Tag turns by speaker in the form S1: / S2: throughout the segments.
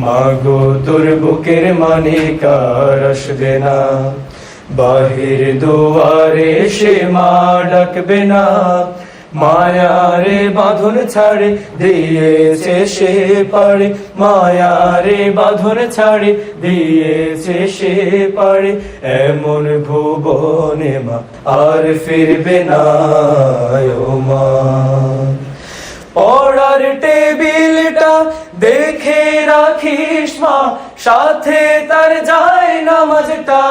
S1: মাগো তোর বুকের মানিক আর আসবে না, বাহির দুয়ারে সে মা ডাকবে না। মায়ারে বাঁধন ছাড়ে দিয়েছে সে পারে, মায়ারে বাঁধন ছাড়ে দিয়েছে সে পারে। এমন ভুবনে মা আর ফিরবে না ও মা। পড়ার টেবিলটা দেখে রাখিস মা, সাথে তার যায় নামাজটা।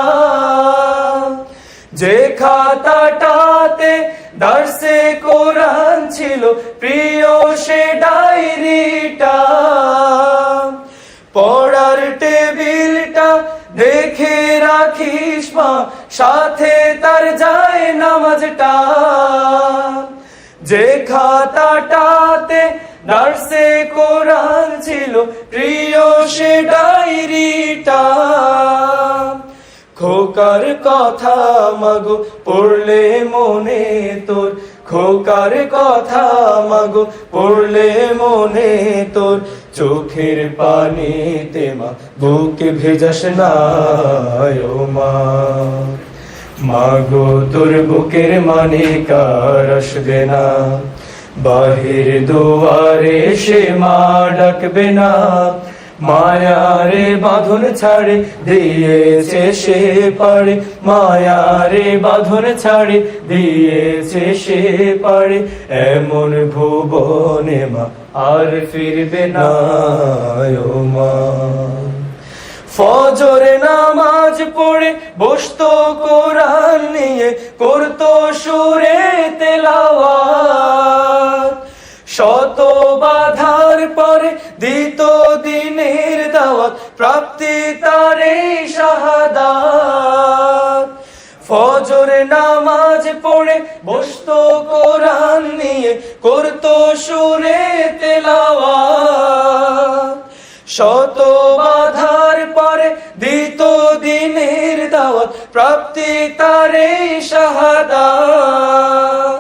S1: যে খাতাটাতে দার্সে কোরআন ছিল, প্রিয় সে ডায়েরিটা। পড়ার টেবিলটা দেখে রাখিস মা, সাথে তার যায় নামাজটা। যে খাতাটাতে দার্সে কোরআন ছিল, প্রিয় সে ডায়েরিটা। খোকার কথা মাগো পড়লে মনে তোর, খোকার কথা মাগো পড়লে মনে তোর। চোখের পানিতে মা বুকে ভেজাস না ও মা। মাগো তোর বুকের মানিক আর আসবে না, বাহির দুয়ারে সে মা ডাকবে না। মায়ারে বাঁধন ছাড়ে দিয়েছে সে পারে, মায়ারে বাঁধন ছাড়ে দিয়েছে সে পারে। এমন ভুবনে মা আর ফিরবে না ও মা। ফজর নামাজ পড়ে বসতো কোরআন নিয়ে, করতো সুরে তেলাওয়াত। শত বাধার পরে দিত দিনের দাওয়াত, প্রাপ্তি তারে শাহাদাত। ফজর নামাজ পড়ে বসতো কোরআন নিয়ে, করতো সুরে তেলাওয়াত। শত বাধার পরে দিত দিনের দাওয়াত, প্রাপ্তি তারে শাহাদাত।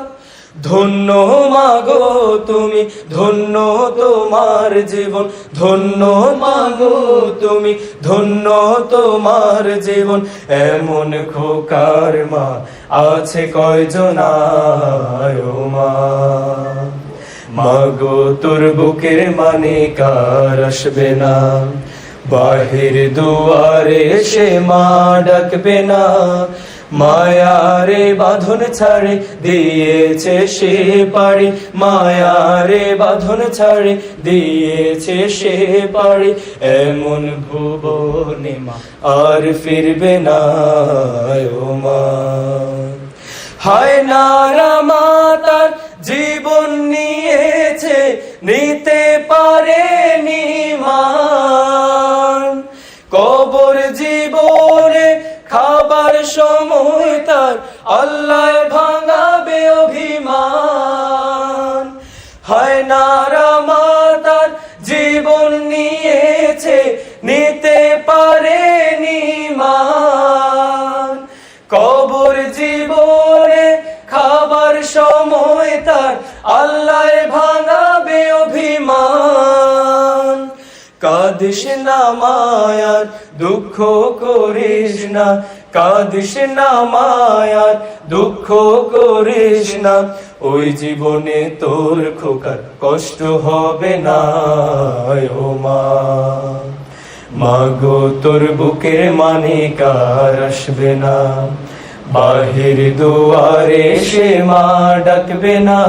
S1: ধন্য মাগো তুমি, ধন্য তোমার জীবন, ধন্য মাগো তুমি, ধন্য তোমার জীবন। এমন খোকার মা আছে কয়জন ও মা। মাগো তোর বুকের মানিক আর আসবে না, বাহির দুয়ারে সে মা ডাকবে না। মায়ারে বাঁধন ছাড়ে দিয়েছে সে পারে, মায়ারে বাঁধন ছাড়ে দিয়েছে সে পারে। এমন ভুবনে মা আর ফিরবে না ও মা। হায় নারা মা তার জীবন নিয়েছে, নিতে পারেনি মান। কবর জীবনে খাবার সময় তার আল্লাহ ভাঙাবে অভিমান। হায় নারা মা তার জীবন নিয়েছে, নিতে পারেনি মান। কবর জীবনে খাবার সময় তার আল্লাহ ভাঙাবে অভিমান। কাঁদিস না মায়ার দুঃখ করিস না, কাঁদিস না মায়ার দুঃখ করিস না। ওই জীবনে তোর খোকার কষ্ট হবে না ও মা। মাগো তোর বুকের মানিক আর আসবে না, বাহির দুয়ারে সে মা ডাকবে না।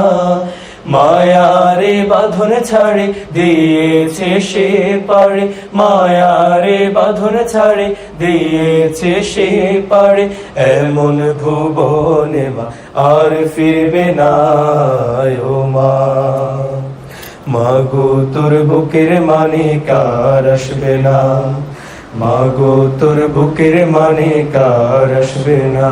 S1: মায়ারে বাঁধন ছাড়ে দিয়েছে সে পারে, মায়ারে বাঁধন ছাড়ে দিয়েছে সে পারে। এমন ভুবনে মা আর ফিরবে না ও মা। মাগো তোর বুকের মানিক আর আসবে না, মাগো তোর বুকের মানিক আর আসবে না।